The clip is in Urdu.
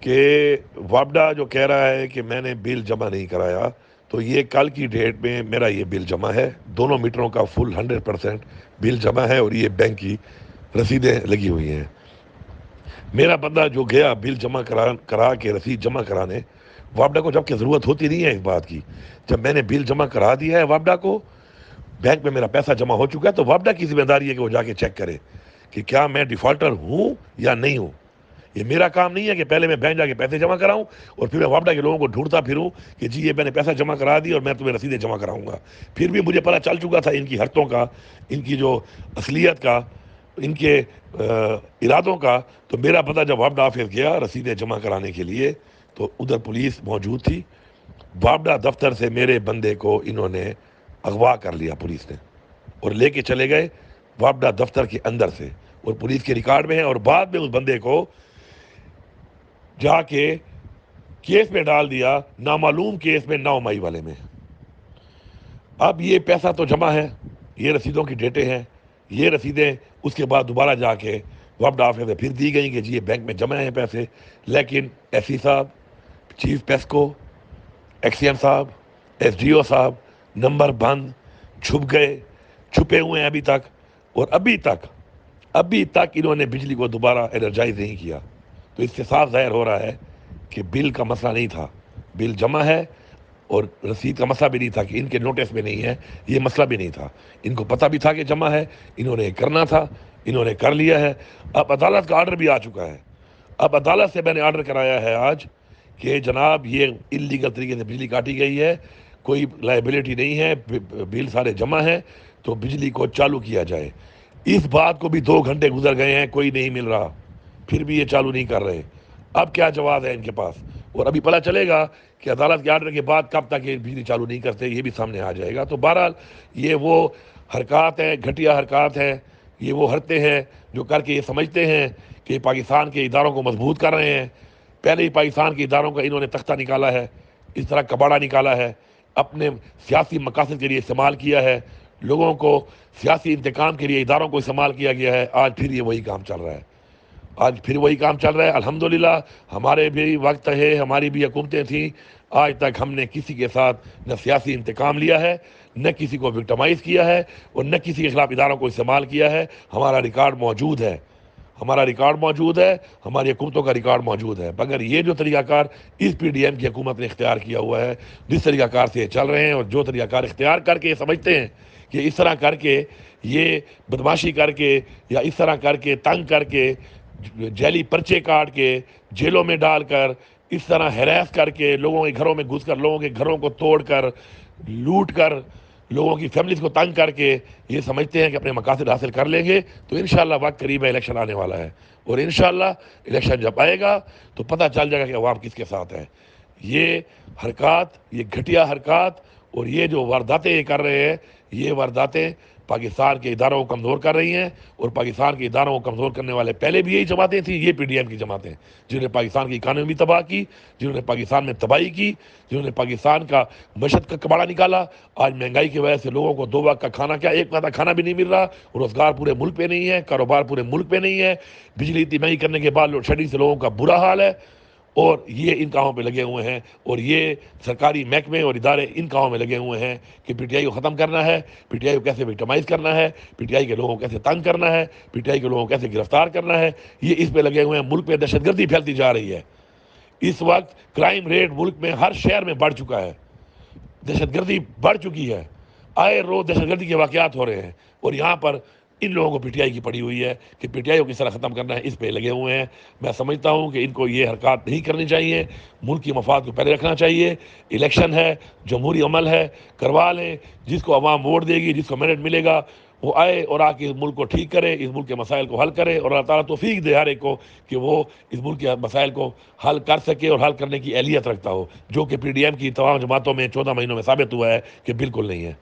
کہ وابڈا جو کہہ رہا ہے کہ میں نے بل جمع نہیں کرایا، تو یہ کل کی ڈیٹ میں میرا یہ بل جمع ہے، دونوں میٹروں کا فل 100% بل جمع ہے، اور یہ بینک کی رسیدیں لگی ہوئی ہیں۔ میرا بندہ جو گیا بل جمع کرا کے رسید جمع کرانے، وابڈا کو جبکہ ضرورت ہوتی نہیں ہے اس بات کی، جب میں نے بل جمع کرا دیا ہے وابڈا کو، بینک میں میرا پیسہ جمع ہو چکا ہے، تو وابڈا کی ذمہ داری ہے کہ وہ جا کے چیک کرے کہ کیا میں ڈیفالٹر ہوں یا نہیں ہوں۔ یہ میرا کام نہیں ہے کہ پہلے میں بینک جا کے پیسے جمع کراؤں اور پھر میں وابڈا کے لوگوں کو ڈھونڈتا پھروں کہ جی یہ میں نے پیسہ جمع کرا دی اور میں تمہیں رسیدیں جمع کراؤں گا۔ پھر بھی مجھے پتہ چل چکا تھا ان کی حرتوں کا، ان کی جو اصلیت کا، ان کے ارادوں کا۔ تو میرا پتہ جب وابڈا آفس گیا رسیدیں جمع کرانے کے لیے، تو ادھر پولیس موجود تھی۔ وابڈا دفتر سے میرے بندے کو انہوں نے اغوا کر لیا پولیس نے، اور لے کے چلے گئے وابڈا دفتر کے اندر سے، اور پولیس کے ریکارڈ میں ہے، اور بعد میں اس بندے کو جا کے کیس میں ڈال دیا، نامعلوم کیس میں 9 مئی والے میں۔ اب یہ پیسہ تو جمع ہے، یہ رسیدوں کی ڈیٹیں ہیں، یہ رسیدیں اس کے بعد دوبارہ جا کے وابڈا آفس میں پھر دی گئیں کہ جی یہ بینک میں جمع ہیں پیسے، لیکن ایس سی صاحب، چیف پیسکو، ایکس ایم صاحب، ایس ڈی او صاحب نمبر بند، چھپ گئے، چھپے ہوئے ہیں ابھی تک، اور ابھی تک انہوں نے بجلی کو دوبارہ انرجائز نہیں کیا۔ تو اس سے صاف ظاہر ہو رہا ہے کہ بل کا مسئلہ نہیں تھا، بل جمع ہے، اور رسید کا مسئلہ بھی نہیں تھا کہ ان کے نوٹس میں نہیں ہے، یہ مسئلہ بھی نہیں تھا، ان کو پتہ بھی تھا کہ جمع ہے، انہوں نے کرنا تھا، انہوں نے کر لیا ہے۔ اب عدالت کا آرڈر بھی آ چکا ہے، اب عدالت سے میں نے آرڈر کرایا ہے آج کہ جناب یہ انلیگل طریقے سے بجلی کاٹی گئی ہے، کوئی لائبلٹی نہیں ہے، بل سارے جمع ہیں، تو بجلی کو چالو کیا جائے۔ اس بات کو بھی 2 گھنٹے گزر گئے ہیں، کوئی نہیں مل رہا، پھر بھی یہ چالو نہیں کر رہے۔ اب کیا جواب ہے ان کے پاس، اور ابھی پتہ چلے گا کہ عدالت کے آرڈر کے بعد کب تک یہ بجلی چالو نہیں کرتے، یہ بھی سامنے آ جائے گا۔ تو بہرحال یہ وہ حرکات ہیں، گھٹیا حرکات ہیں، یہ وہ حرکتیں ہیں جو کر کے یہ سمجھتے ہیں کہ پاکستان کے اداروں کو مضبوط کر رہے ہیں۔ پہلے ہی پاکستان کے اداروں کا انہوں نے تختہ نکالا ہے، اس طرح کباڑا نکالا ہے، اپنے سیاسی مقاصد کے لیے استعمال کیا ہے، لوگوں کو سیاسی انتقام کے لیے اداروں کو استعمال کیا گیا ہے۔ آج پھر یہ وہی کام چل رہا ہے، آج پھر وہی کام چل رہا ہے۔ الحمدللہ ہمارے بھی وقت ہے، ہماری بھی حکومتیں تھیں، آج تک ہم نے کسی کے ساتھ نہ سیاسی انتقام لیا ہے، نہ کسی کو وکٹمائز کیا ہے، اور نہ کسی کے خلاف اداروں کو استعمال کیا ہے۔ ہمارا ریکارڈ موجود ہے، ہمارا ریکارڈ موجود ہے، ہماری حکومتوں کا ریکارڈ موجود ہے۔ مگر یہ جو طریقہ کار اس پی ڈی ایم کی حکومت نے اختیار کیا ہوا ہے، جس طریقہ کار سے یہ چل رہے ہیں، اور جو طریقہ کار اختیار کر کے یہ سمجھتے ہیں کہ اس طرح کر کے یہ بدماشی کر کے یا اس طرح کر کے تنگ کر کے جیلی پرچے کاٹ کے جیلوں میں ڈال کر اس طرح ہیراس کر کے لوگوں کے گھروں میں گھس کر لوگوں کے گھروں کو توڑ کر لوٹ کر لوگوں کی فیملیز کو تنگ کر کے یہ سمجھتے ہیں کہ اپنے مقاصد حاصل کر لیں گے، تو انشاءاللہ وقت قریب ہے، الیکشن آنے والا ہے، اور انشاءاللہ الیکشن جب آئے گا تو پتہ چل جائے گا کہ عوام کس کے ساتھ ہے۔ یہ حرکات، یہ گھٹیا حرکات اور یہ جو وارداتیں یہ کر رہے ہیں، یہ وارداتیں پاکستان کے اداروں کو کمزور کر رہی ہیں، اور پاکستان کے اداروں کو کمزور کرنے والے پہلے بھی یہی جماعتیں تھیں، یہ پی ڈی ایم کی جماعتیں، جنہوں نے پاکستان کی اکانومی تباہ کی، جنہوں نے پاکستان میں تباہی کی، جنہوں نے پاکستان کا معیشت کا کباڑا نکالا۔ آج مہنگائی کی وجہ سے لوگوں کو 2 وقت کا کھانا، کیا ایک وقت کا کھانا بھی نہیں مل رہا، روزگار پورے ملک پہ نہیں ہے، کاروبار پورے ملک پہ نہیں ہے، بجلی اتنی مہنگی کرنے کے بعد لوڈ شیڈنگ سے لوگوں کا برا حال ہے، اور یہ ان کاموں پہ لگے ہوئے ہیں، اور یہ سرکاری محکمے اور ادارے ان کاموں میں لگے ہوئے ہیں کہ پی ٹی آئی کو ختم کرنا ہے، پی ٹی آئی کو کیسے وکٹمائز کرنا ہے، پی ٹی آئی کے لوگوں کو کیسے تنگ کرنا ہے، پی ٹی آئی کے لوگوں کو کیسے گرفتار کرنا ہے، یہ اس پہ لگے ہوئے ہیں۔ ملک پہ دہشت گردی پھیلتی جا رہی ہے، اس وقت کرائم ریٹ ملک میں ہر شہر میں بڑھ چکا ہے، دہشت گردی بڑھ چکی ہے، آئے روز دہشت گردی کے واقعات ہو رہے ہیں، اور یہاں پر ان لوگوں کو پی ٹی آئی کی پڑی ہوئی ہے کہ پی ٹی آئی کو کس طرح ختم کرنا ہے، اس پہ لگے ہوئے ہیں۔ میں سمجھتا ہوں کہ ان کو یہ حرکات نہیں کرنی چاہیے، ملک کی مفاد کو پہلے رکھنا چاہیے۔ الیکشن ہے، جمہوری عمل ہے، کروا لیں، جس کو عوام ووٹ دے گی، جس کو مینڈیٹ ملے گا، وہ آئے اور آ کے اس ملک کو ٹھیک کرے، اس ملک کے مسائل کو حل کرے، اور اللہ تعالیٰ توفیق دے ہر ایک کو کہ وہ اس ملک کے مسائل کو حل کر سکے اور حل کرنے کی اہلیت رکھتا ہو، جو کہ پی ڈی ایم کی تمام جماعتوں میں 14 مہینوں میں ثابت ہوا ہے کہ بالکل نہیں ہے۔